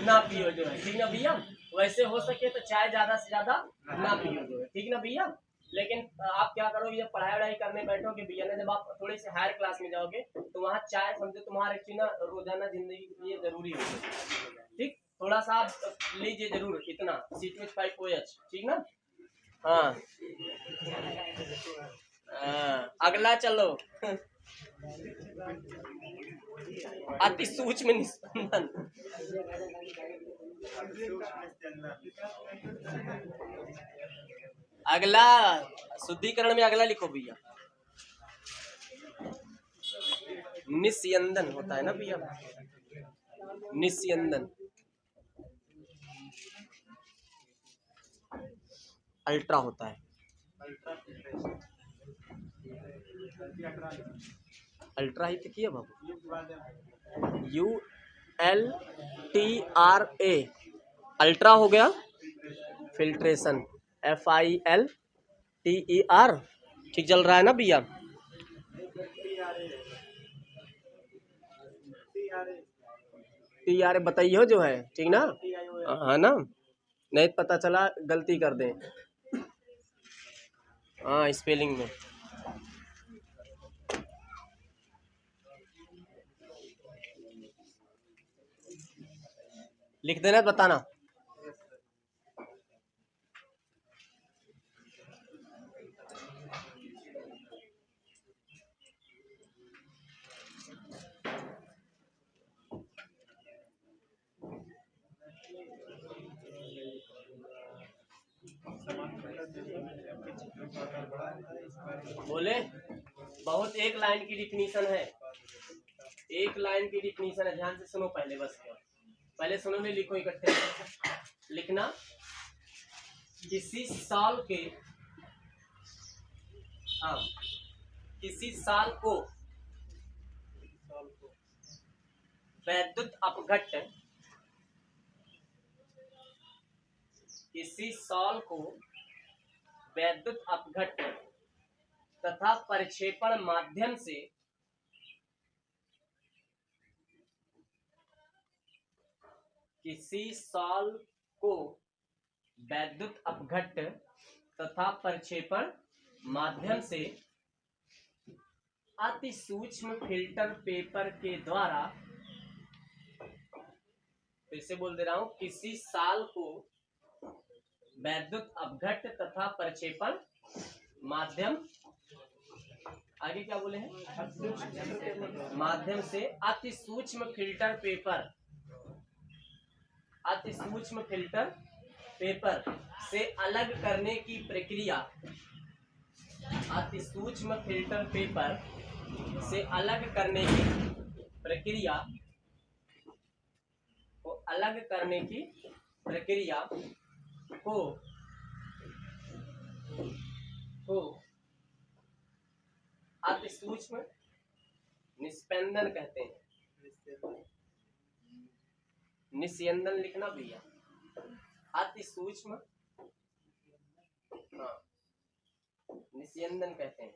ना पियो जो है, ठीक ना भैया। वैसे हो सके तो चाय ज्यादा से ज्यादा ना पियो जो है, ठीक ना भैया। लेकिन आप क्या करोगे, जब पढ़ाई वढ़ाई करने बैठोगे भैया ना, जब आप थोड़ी सी हायर क्लास में जाओगे तो वहाँ चाय समझो तुम्हारे ना रोजाना जिंदगी के लिए जरूरी होगी, ठीक। थोड़ा सा आप लीजिए जरूर, इतना C25OH, ठीक ना। हाँ अगला चलो अति सूक्ष्म निस्पंदन। अगला शुद्धिकरण में अगला लिखो भैया, निस्यंदन होता है ना भैया, निस्यंदन। अल्ट्रा होता है, अल्ट्रा ही तो किया बाबू, ULTRA अल्ट्रा हो गया। फिल्ट्रेशन FILTER, ठीक चल रहा है ना भैया। TR बताइए जो है, ठीक ना? TION। हाँ ना, नहीं पता चला गलती कर दें। हाँ स्पेलिंग में लिख देना, बताना। बोले बहुत एक लाइन की डिफिनीशन है, एक लाइन की डिफिनीशन है, ध्यान से सुनो पहले, बस पहले सुनो, नहीं लिखो इकट्ठे लिखना। किसी साल के, हाँ किसी साल को वैद्युत अपघट्ट, किसी साल को वैद्युत अपघट्ट तथा प्रक्षेपण माध्यम से किसी साल को वैद्युत अपघट्ट तथा प्रक्षेपण माध्यम से अति सूक्ष्म फिल्टर पेपर के द्वारा, फिर से बोल दे रहा हूं, किसी साल को वैद्युत अपघट्ट तथा प्रक्षेपण माध्यम, आगे क्या बोले हैं, माध्यम से अति सूक्ष्म फिल्टर पेपर, अति सूक्ष्म फिल्टर पेपर से अलग करने की प्रक्रिया, अति सूक्ष्म फिल्टर पेपर से अलग करने की प्रक्रिया को, अलग करने की प्रक्रिया को अति सूक्ष्म निस्पंदन कहते हैं। निस्यंदन लिखना भैया, अति सूक्ष्म, हाँ निस्यंदन कहते हैं।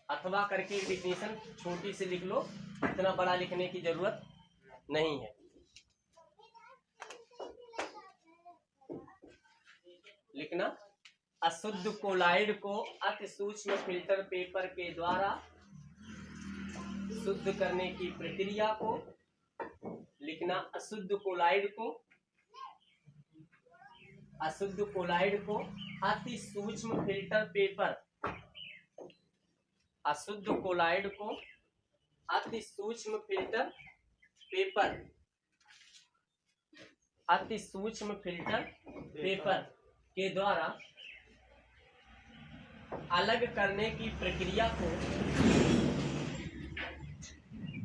अथवा करके डिफिनीशन छोटी से लिख लो, इतना बड़ा लिखने की जरूरत नहीं है। लिखना, अशुद्ध कोलाइड को अति सूक्ष्म फिल्टर पेपर के द्वारा शुद्ध करने की प्रक्रिया को, लिखना अशुद्ध कोलाइड को, अशुद्ध कोलाइड को अति सूक्ष्म फिल्टर पेपर, अशुद्ध कोलाइड को अति सूक्ष्म फिल्टर पेपर, अति सूक्ष्म फिल्टर पेपर के द्वारा अलग करने की प्रक्रिया को,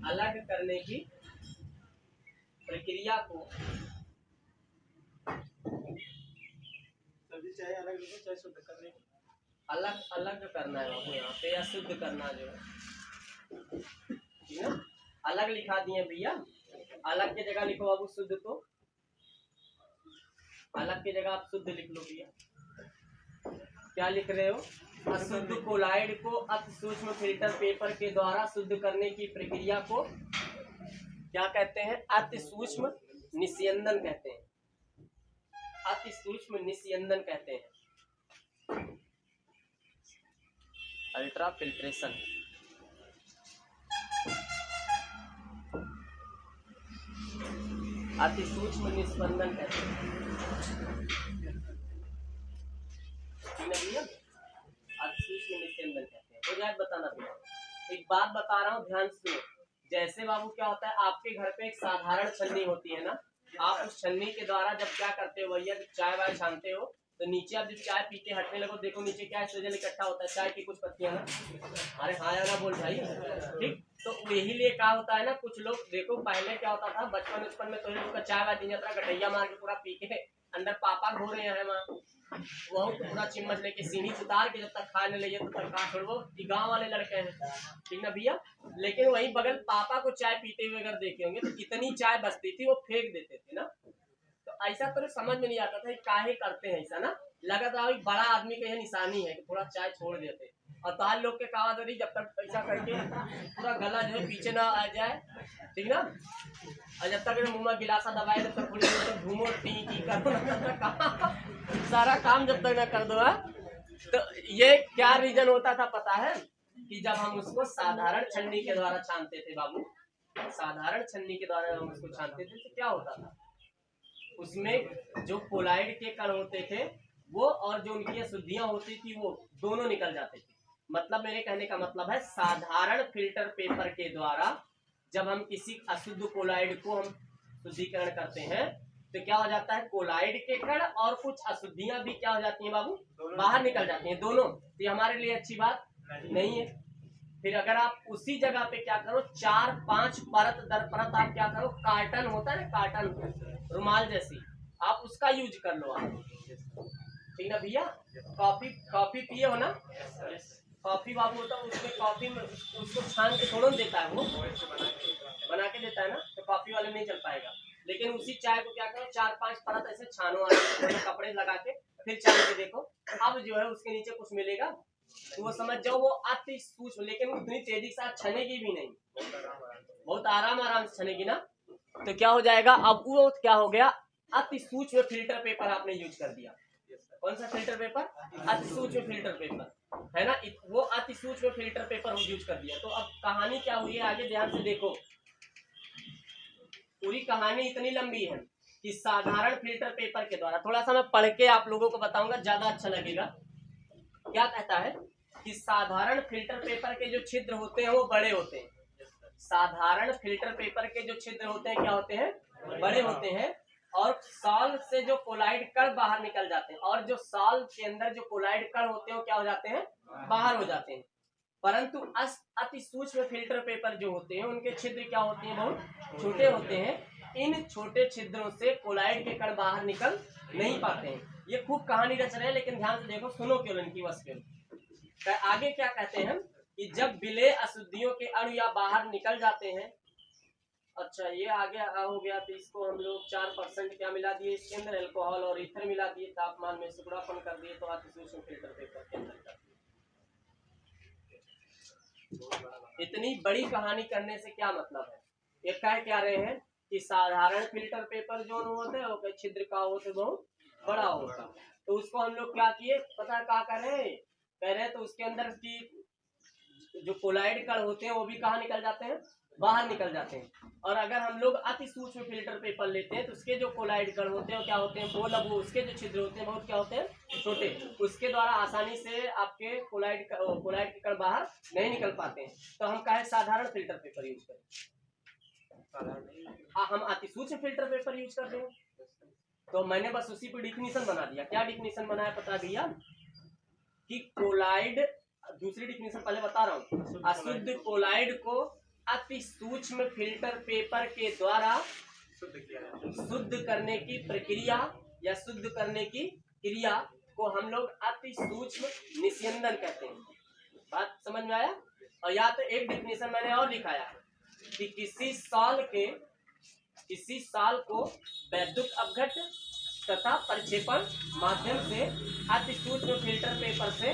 अलग करने की प्रक्रिया को, चाहे अलग लिखो चाहे शुद्ध करने की, अलग अलग करना है बाबू, यहाँ पे अशुद्ध करना जो है, ठीक है, अलग लिखा दिए भैया। अलग की जगह लिखो बाबू शुद्ध, तो अलग की जगह आप शुद्ध लिख लो भैया। क्या लिख रहे हो, अशुद्ध कोलाइड को अति सूक्ष्म फिल्टर पेपर के द्वारा शुद्ध करने की प्रक्रिया को क्या कहते हैं, अति सूक्ष्म निस्यंदन कहते हैं, अति सूक्ष्म निस्यंदन कहते हैं, अल्ट्रा फिल्ट्रेशन। अति सूक्ष्म निस्पंदन कहते हैं, अति सूक्ष्म निस्यंदन कहते हैं। हो जाए बताना भैया। एक बात बता रहा हूँ, ध्यान से सुनो। जैसे बाबू क्या होता है, आपके घर पे एक साधारण छन्नी होती है ना, आप उस छन्नी के द्वारा जब क्या करते हो भैया, जब चाय वाय छानते हो तो नीचे आप जब चाय पी के हटने लगो, देखो नीचे क्या सजल इकट्ठा होता है, चाय की कुछ पत्तियां ना। अरे हाँ या ना बोल भाई, ठीक। तो यही लिए क्या होता है ना, कुछ लोग देखो पहले क्या होता था, बचपन में तो लोग का चाय वाय दिन गटैया मार के पूरा पी के अंदर पापा घो रहे हैं वहाँ, वह तो पूरा चिम्मच लेके सीढ़ी उतार के जब तक खाने लगे तब तक कहा छोड़ो, गाँव वाले लड़के हैं, ठीक ना भैया। लेकिन वही बगल पापा को चाय पीते हुए अगर देखे होंगे तो इतनी चाय बचती थी वो फेंक देते थे ना। तो ऐसा तो समझ में नहीं आता था काहे करते हैं ऐसा ना, लगा था बड़ा आदमी का यह निशानी है कि थोड़ा चाय छोड़ देते। और ताल लोग के कहा नहीं, जब तक पैसा करके पूरा गला जो है पीछे ना आ जाए, ठीक ना, और जब तक मुंह में गिलासा दबाए जब तक पूरी तो घूमो टी करो सारा काम जब तक ना कर दो। तो ये क्या रीजन होता था पता है, कि जब हम उसको साधारण छन्नी के द्वारा छानते थे बाबू, साधारण छन्नी के द्वारा हम उसको छानते थे तो क्या होता था, उसमें जो कोलाइड के कण होते थे वो और जो उनकी अशुद्धियां होती थी वो दोनों निकल जाते थे। मतलब मेरे कहने का मतलब है साधारण फिल्टर पेपर के द्वारा जब हम किसी अशुद्ध कोलाइड को हम शुद्धिकरण करते हैं तो क्या हो जाता है, कोलाइड के कण और कुछ अशुद्धियां भी क्या हो जाती हैं बाबू, बाहर निकल जाती हैं दोनों। तो ये हमारे लिए अच्छी बात नहीं है। फिर अगर आप उसी जगह पे क्या करो, 4-5 परत दर परत आप क्या करो, कार्टन होता है ना, कार्टन रुमाल जैसी, आप उसका यूज कर लो आप, ठीक ना भैया। कॉफी पिए हो ना, कॉफी बाबू होता है उसमें कॉफी में उसको छान के थोड़ा देता है, वो बना के देता है ना, तो कॉफी वाले नहीं चल पाएगा। लेकिन उसी चाय को क्या करो, 4-5 परत ऐसे छानो, कपड़े लगा के फिर छान के देखो, अब जो है उसके नीचे कुछ मिलेगा तो वो समझ जाओ वो अति सूक्ष्म, लेकिन उतनी तेजी से छनेगी भी नहीं, बहुत आराम से छनेगी ना। तो क्या हो जाएगा, अब वो क्या हो गया, अति सूक्ष्म फिल्टर पेपर आपने यूज कर दिया। कौन सा फिल्टर पेपर, अति सूक्ष्म फिल्टर पेपर है ना, वो अति सूक्ष्म फिल्टर पेपर यूज कर दिया। तो अब कहानी क्या हुई है, आगे ध्यान से देखो, पूरी कहानी इतनी लंबी है कि साधारण फिल्टर पेपर के द्वारा, थोड़ा सा मैं पढ़ के आप लोगों को बताऊंगा, ज्यादा अच्छा लगेगा। क्या कहता है कि साधारण फिल्टर पेपर के जो छिद्र होते हैं वो बड़े होते हैं, साधारण फिल्टर पेपर के जो छिद्र होते हैं क्या होते हैं, बड़े होते हैं, और साल से जो कोलाइड कण बाहर निकल जाते हैं, और जो साल के अंदर जो कोलाइड कण होते हैं वो क्या हो जाते हैं, बाहर हो जाते हैं। परंतु अति सूक्ष्म फिल्टर पेपर जो होते हैं उनके छिद्र क्या होते हैं, बहुत छोटे होते हैं। इन छोटे छिद्रों से कोलाइड के कण बाहर निकल नहीं पाते हैं। ये खूब कहानी रच रहे हैं, लेकिन ध्यान से देखो, सुनो क्यों इनकी बस क्यों। आगे क्या कहते हैं कि जब विलेय अशुद्धियों के अणु या बाहर निकल जाते हैं, अच्छा ये आगे हो गया, तो इसको हम लोग 4% क्या मिला दिए इसके अंदर, अल्कोहल और ईथर मिला दिए, तापमान में सिकुड़ापन कर दिए, तो अति सूक्ष्म फिल्टर पेपर के अंदर। इतनी बड़ी कहानी करने से क्या मतलब है, ये कह क्या रहे हैं कि साधारण फिल्टर पेपर जो होते हैं वो छिद्र का होते बहुत बड़ा होता, तो उसको हम लोग क्या किए पता क्या कह रहे हैं, तो उसके अंदर की जो कोलाइड कण होते हैं वो भी कहाँ निकल जाते हैं, बाहर निकल जाते हैं। और अगर हम लोग अति सूक्ष्म फिल्टर पेपर लेते हैं तो उसके जो कोलाइड कण होते हैं वो क्या होते हैं, वो लघु, उसके जो छिद्र होते हैं बहुत क्या होते हैं, छोटे, उसके द्वारा आसानी से आपके कोलाइड के कण बाहर नहीं निकल पाते हैं। तो हम कहें साधारण फिल्टर पेपर यूज करें, हम अति सूक्ष्म फिल्टर पेपर यूज करते हैं। तो मैंने बस उसी पर डिफिनीशन बना दिया। क्या डिफिनीशन बनाया पता भैया, कि कोलाइड, दूसरी डिफिनीशन पहले बता रहा हूँ, अशुद्ध कोलाइड को अति सूक्ष्म फिल्टर पेपर के द्वारा शुद्ध करने की प्रक्रिया या शुद्ध करने की क्रिया को हम लोग अति सूक्ष्म निस्यंदन कहते हैं। बात समझ में आया। और या तो एक डिफिनीशन मैंने और लिखाया कि किसी साल को वैद्युत अपघट तथा प्रक्षेपण माध्यम से अति सूक्ष्म फिल्टर पेपर से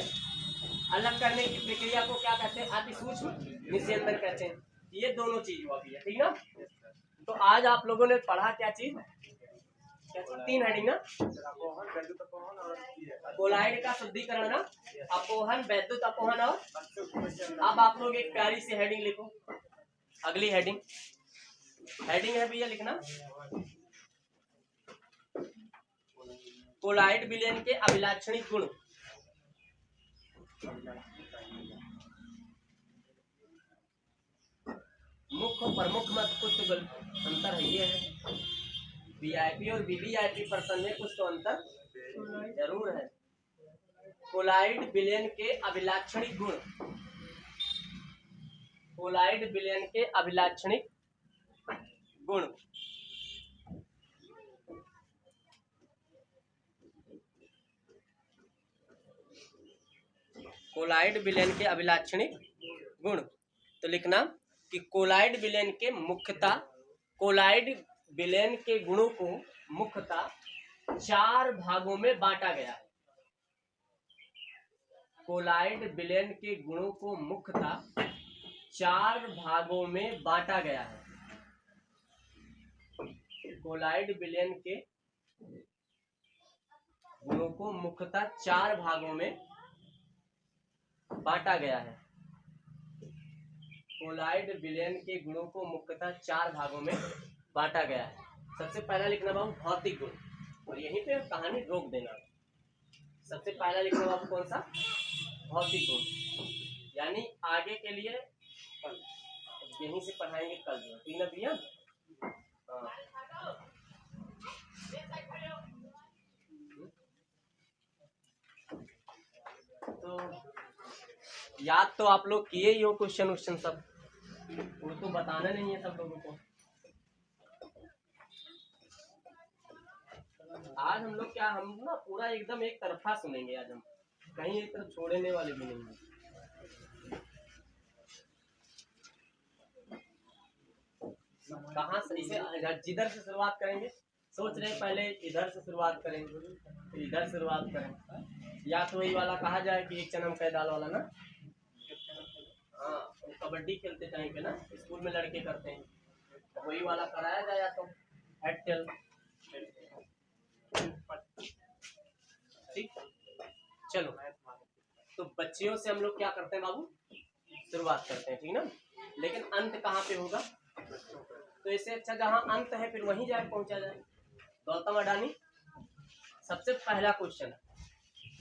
अलग करने की प्रक्रिया को क्या कहते हैं, अति सूक्ष्म निस्यंदन कहते हैं। ये दोनों चीज हुआ भी है, ठीक ना। तो आज आप लोगों ने पढ़ा क्या चीज, क्या चीज, 3 हेडिंग ना, कोलाइड का शुद्धिकरण ना, अपोहन, वैद्युत अपोहन, और अब आप लोग एक प्यारी सी हेडिंग लिखो। अगली हेडिंग है भैया लिखना, कोलाइड विलयन के अभिलाक्षणिक गुण। मुख्य प्रमुख मत कुछ अंतर है, ये है वीआईपी और वीवीआईपी पर्सन में कुछ तो अंतर जरूर है। कोलाइड विलयन के अभिलाक्षणिक गुण, कोलाइड विलयन के अभिलाक्षणिक गुण। कोलाइड विलयन के अभिलाक्षणिक गुण, तो लिखना कि कोलाइड विलयन के मुख्यतः, कोलाइड विलयन के गुणों को मुख्यतः 4 भागों में बांटा गया है। कोलाइड विलयन के गुणों को मुख्यतः 4 भागों में बांटा गया है। कोलाइड विलयन के गुणों को मुख्यतः 4 भागों में बांटा गया है। कोलाइड विलयन के गुणों को मुख्यतः 4 भागों में बांटा गया है। सबसे पहला लिखना बाबू भौतिक गुण, और यहीं पे कहानी रोक देना। सबसे पहला लिखना बाबू कौन सा? भौतिक गुण, यानी आगे के लिए यहीं से पढ़ाएंगे कल जो, ठीक ना भैया? तो याद तो आप लोग किए ही हो क्वेश्चन सब, वो तो बताना नहीं है सब लोगों को। आज हम लोग हम ना पूरा एकदम एक तरफा सुनेंगे। आज हम कहीं एक तरफ छोड़ने वाले भी नहीं हैं। कहाँ से इसे जिधर से शुरुआत करेंगे? सोच रहे पहले इधर से शुरुआत करेंगे, फिर इधर से शुरुआत करें, या तो वही वाला कहा जाए कि एक चनम कैदाल वाला ना। हाँ, कबड्डी खेलते टाइम पे ना स्कूल में लड़के करते हैं, तो वही वाला कराया जाए, या तो हेड टेल। ठीक, चलो। तो बच्चियों से हम लोग क्या करते हैं बाबू? शुरुआत करते हैं, ठीक ना? लेकिन अंत कहाँ पे होगा? तो इससे अच्छा जहाँ अंत है फिर वहीं जाके पहुंचा जाए। गौतम अडानी, सबसे पहला क्वेश्चन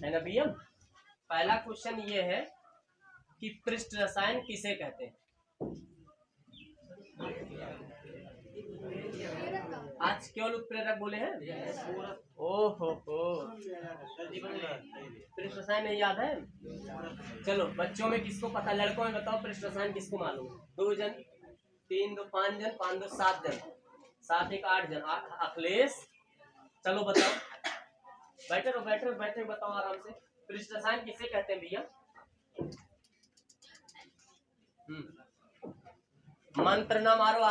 है ना भैया? पहला क्वेश्चन ये है कि पृष्ठ रसायन किसे कहते हैं? आज केवल उत्प्रेरक बोले हैं? ओहो हो, पृष्ठ रसायन नहीं याद है? चलो बच्चों में किसको पता? लड़कों में बताओ पृष्ठ रसायन किसको मालूम? 2 जन, 3 2 5 जन, 5 2 7 जन, 7 1 8 जन। अखिलेश, चलो बताओ, बैठे बताओ आराम से। पृष्ठ रसायन किसे कहते हैं भैया? मंत्र ना मारो।